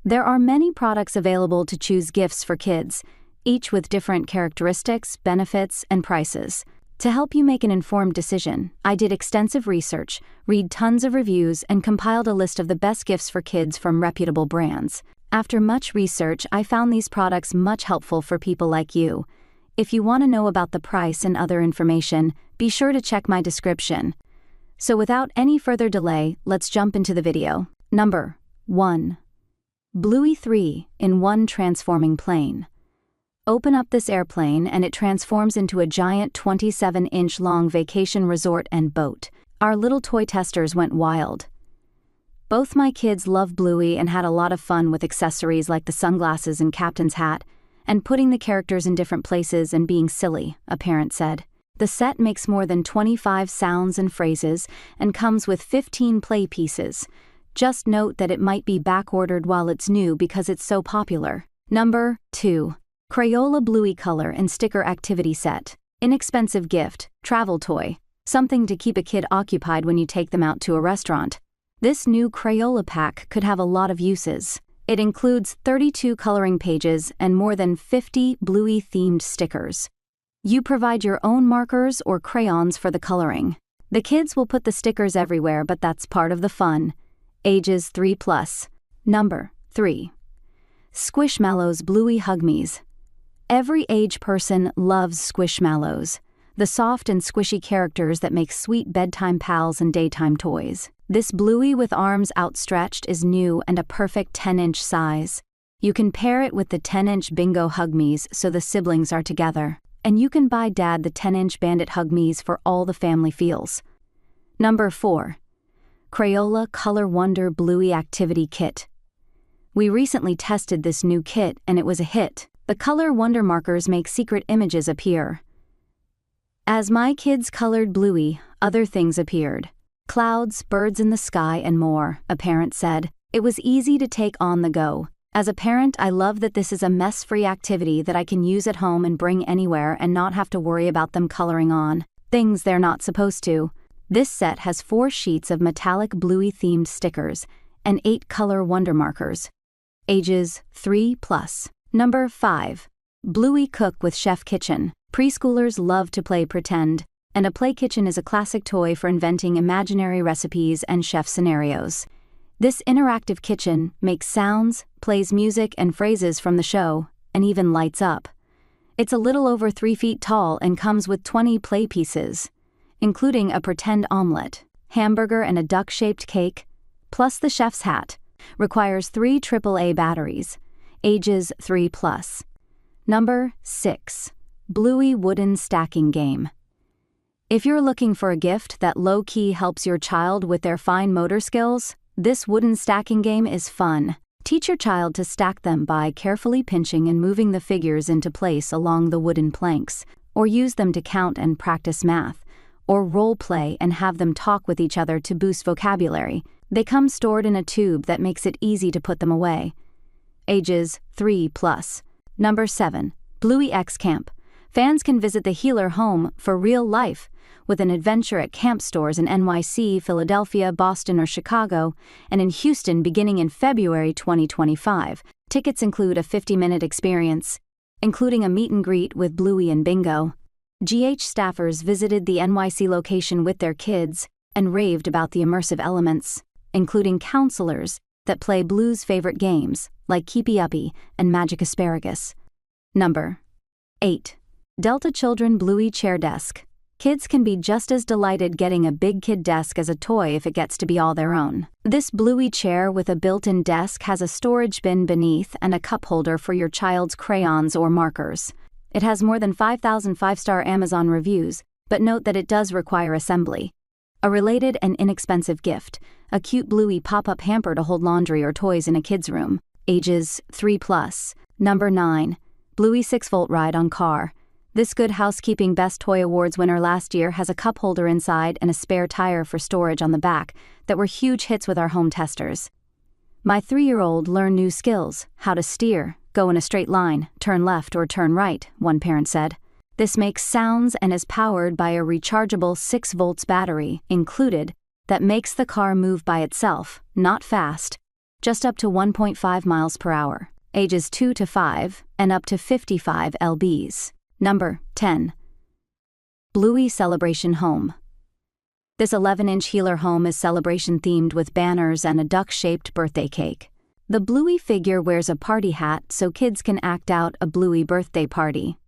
There are many products available to choose gifts for kids, each with different characteristics, benefits, and prices. To help you make an informed decision, I did extensive research, read tons of reviews, and compiled a list of the best gifts for kids from reputable brands. After much research, I found these products much helpful for people like you. If you want to know about the price and other information, be sure to check my description. So without any further delay, let's jump into the video. Number 1. Bluey 3-in-1 Transforming Plane. Open up this airplane and it transforms into a giant 27-inch long vacation resort and boat. Our little toy testers went wild. Both my kids love Bluey and had a lot of fun with accessories like the sunglasses and captain's hat, and putting the characters in different places and being silly, a parent said. The set makes more than 25 sounds and phrases and comes with 15 play pieces. Just note that it might be back-ordered while it's new because it's so popular. Number 2. Crayola Bluey Color and Sticker Activity Set. Inexpensive gift, travel toy, something to keep a kid occupied when you take them out to a restaurant. This new Crayola pack could have a lot of uses. It includes 32 coloring pages and more than 50 Bluey-themed stickers. You provide your own markers or crayons for the coloring. The kids will put the stickers everywhere, but that's part of the fun. Ages 3+. Number 3. Squishmallows Bluey HugMees. Every age person loves Squishmallows, the soft and squishy characters that make sweet bedtime pals and daytime toys. This Bluey with arms outstretched is new and a perfect 10-inch size. You can pair it with the 10-inch Bingo HugMees so the siblings are together. And you can buy Dad the 10-inch Bandit HugMees for all the family feels. Number 4. Crayola Color Wonder Bluey Activity Kit. We recently tested this new kit and it was a hit. The Color Wonder markers make secret images appear. As my kids colored Bluey, other things appeared. Clouds, birds in the sky, and more, a parent said. It was easy to take on the go. As a parent, I love that this is a mess-free activity that I can use at home and bring anywhere and not have to worry about them coloring on things they're not supposed to. This set has 4 sheets of metallic Bluey-themed stickers and 8 Color Wonder markers. Ages 3+. Number 5. Bluey Cook with Chef Kitchen. Preschoolers love to play pretend, and a play kitchen is a classic toy for inventing imaginary recipes and chef scenarios. This interactive kitchen makes sounds, plays music and phrases from the show, and even lights up. It's a little over 3 feet tall and comes with 20 play pieces, including a pretend omelet, hamburger and a duck-shaped cake, plus the chef's hat. Requires 3 AAA batteries. Ages 3+. Number 6. Bluey Wooden Stacking Game. If you're looking for a gift that low-key helps your child with their fine motor skills, this wooden stacking game is fun. Teach your child to stack them by carefully pinching and moving the figures into place along the wooden planks, or use them to count and practice math, or role play and have them talk with each other to boost vocabulary. They come stored in a tube that makes it easy to put them away. Ages 3+. Number 7. Bluey X Camp. Fans can visit the Healer home for real life with an adventure at camp stores in NYC, Philadelphia, Boston, or Chicago, and in Houston beginning in February 2025. Tickets include a 50-minute experience, including a meet and greet with Bluey and Bingo. GH staffers visited the NYC location with their kids and raved about the immersive elements, including counselors that play Blue's favorite games, like Keepy Uppy and Magic Asparagus. Number 8. Delta Children Bluey Chair Desk. Kids can be just as delighted getting a big kid desk as a toy if it gets to be all their own. This Bluey chair with a built-in desk has a storage bin beneath and a cup holder for your child's crayons or markers. It has more than 5,000 5-star Amazon reviews, but note that it does require assembly. A related and inexpensive gift, a cute Bluey pop-up hamper to hold laundry or toys in a kid's room. Ages 3+. Number 9. Bluey 6-volt Ride on Car. This Good Housekeeping Best Toy Awards winner last year has a cup holder inside and a spare tire for storage on the back that were huge hits with our home testers. My 3-year-old learned new skills, how to steer, go in a straight line, turn left or turn right, one parent said. This makes sounds and is powered by a rechargeable 6 volts battery included that makes the car move by itself, not fast, just up to 1.5 miles per hour. Ages 2 to 5, and up to 55 lbs. Number 10. Bluey Celebration Home. This 11-inch healer home is celebration-themed with banners and a duck-shaped birthday cake. The Bluey figure wears a party hat so kids can act out a Bluey birthday party.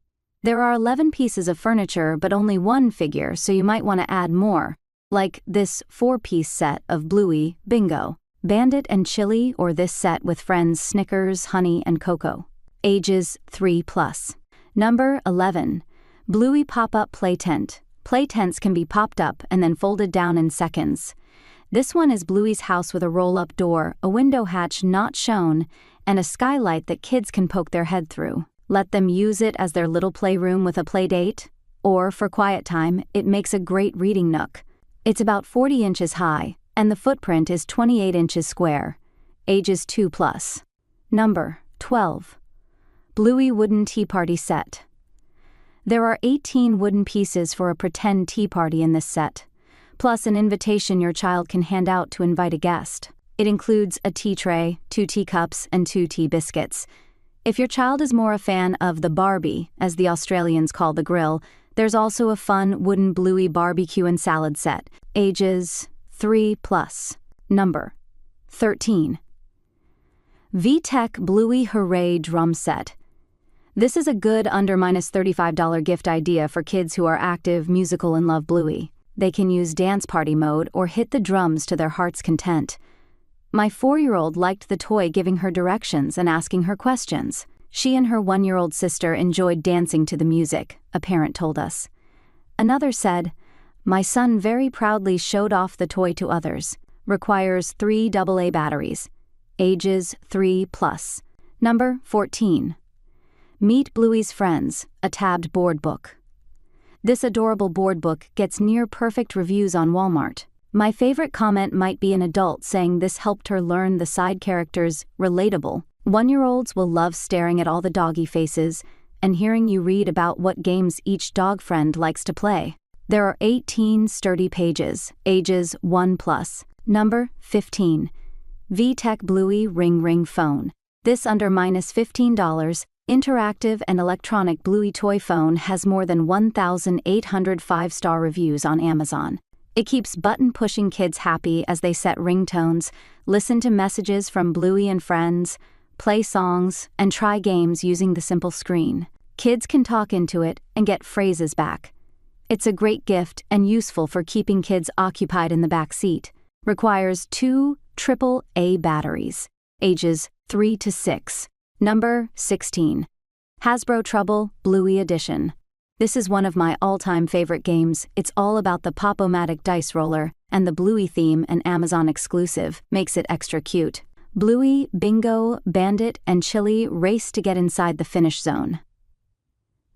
There are 11 pieces of furniture but only one figure, so you might want to add more, like this 4-piece set of Bluey, Bingo, Bandit and Chili, or this set with friends Snickers, Honey, and Cocoa. Ages 3+. Number 11. Bluey Pop-Up Play Tent. Play tents can be popped up and then folded down in seconds. This one is Bluey's house with a roll-up door, a window hatch not shown, and a skylight that kids can poke their head through. Let them use it as their little playroom with a play date, or for quiet time, it makes a great reading nook. It's about 40 inches high, and the footprint is 28 inches square. Ages 2+. Number 12. Bluey Wooden Tea Party Set. There are 18 wooden pieces for a pretend tea party in this set, plus an invitation your child can hand out to invite a guest. It includes a tea tray, 2 teacups, and 2 tea biscuits. If your child is more a fan of the Barbie, as the Australians call the grill, there's also a fun wooden Bluey barbecue and salad set. Ages 3+. Number 13. VTech Bluey Hooray Drum Set. This is a good under $35 gift idea for kids who are active, musical, and love Bluey. They can use dance party mode or hit the drums to their heart's content. My 4-year-old liked the toy giving her directions and asking her questions. She and her 1-year-old sister enjoyed dancing to the music, a parent told us. Another said, "My son very proudly showed off the toy to others. Requires 3 AA batteries. Ages 3+. Number 14. Meet Bluey's Friends, a tabbed board book. This adorable board book gets near-perfect reviews on Walmart. My favorite comment might be an adult saying this helped her learn the side characters relatable. 1-year-olds will love staring at all the doggy faces and hearing you read about what games each dog friend likes to play. There are 18 sturdy pages, ages 1+. Number 15. VTech Bluey Ring Ring Phone. This under $15, interactive and electronic Bluey toy phone has more than 1,800 5-star reviews on Amazon. It keeps button-pushing kids happy as they set ringtones, listen to messages from Bluey and friends, play songs, and try games using the simple screen. Kids can talk into it and get phrases back. It's a great gift and useful for keeping kids occupied in the back seat. Requires 2 AAA batteries. Ages 3 to 6. Number 16. Hasbro Trouble Bluey Edition. This is one of my all-time favorite games. It's all about the Pop-O-Matic dice roller, and the Bluey theme, an Amazon exclusive, makes it extra cute. Bluey, Bingo, Bandit, and Chili race to get inside the finish zone.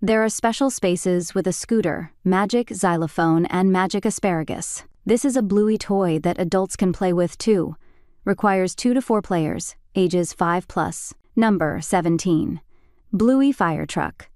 There are special spaces with a scooter, magic xylophone, and magic asparagus. This is a Bluey toy that adults can play with too. Requires 2 to 4 players, ages 5+. Number 17. Bluey Firetruck.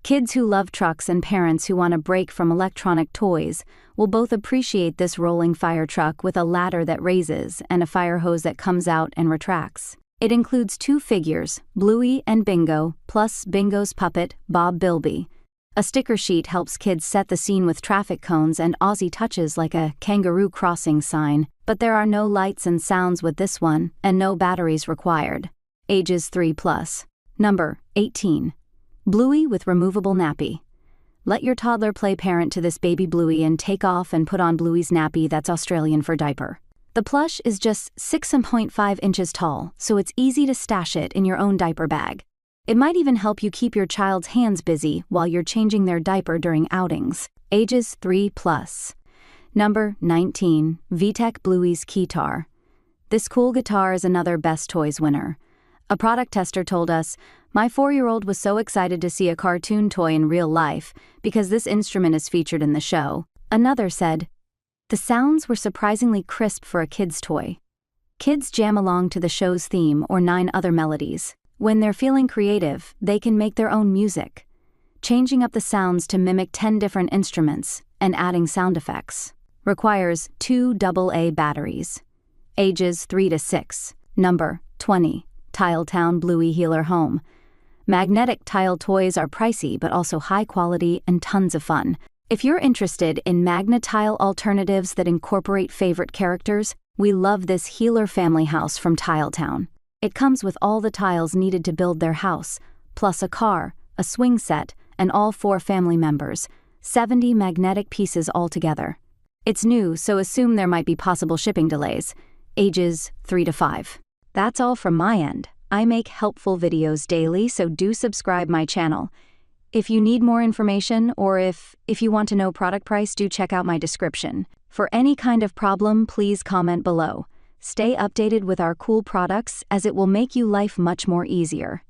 Kids who love trucks and parents who want a break from electronic toys will both appreciate this rolling fire truck with a ladder that raises and a fire hose that comes out and retracts. It includes 2 figures, Bluey and Bingo, plus Bingo's puppet, Bob Bilby. A sticker sheet helps kids set the scene with traffic cones and Aussie touches like a kangaroo crossing sign, but there are no lights and sounds with this one, and no batteries required. Ages 3+. Number 18. Bluey with removable nappy. Let your toddler play parent to this baby Bluey and take off and put on Bluey's nappy that's Australian for diaper. The plush is just 6.5 inches tall, so it's easy to stash it in your own diaper bag. It might even help you keep your child's hands busy while you're changing their diaper during outings. Ages 3+. Number 19. VTech Bluey's Keytar. This cool guitar is another Best Toys winner. A product tester told us, "My 4-year-old was so excited to see a cartoon toy in real life because this instrument is featured in the show." Another said, "The sounds were surprisingly crisp for a kid's toy." Kids jam along to the show's theme or 9 other melodies. When they're feeling creative, they can make their own music, changing up the sounds to mimic 10 different instruments and adding sound effects. Requires 2 AA batteries. Ages 3 to 6. Number 20. Tiletown Bluey Healer Home. Magnetic tile toys are pricey but also high quality and tons of fun. If you're interested in Magna-tile alternatives that incorporate favorite characters, we love this Healer family house from Tiletown. It comes with all the tiles needed to build their house, plus a car, a swing set, and all 4 family members. 70 magnetic pieces altogether. It's new, so assume there might be possible shipping delays. Ages 3 to 5. That's all from my end. I make helpful videos daily, so do subscribe my channel. If you need more information or if you want to know product price, do check out my description. For any kind of problem, please comment below. Stay updated with our cool products as it will make you life much more easier.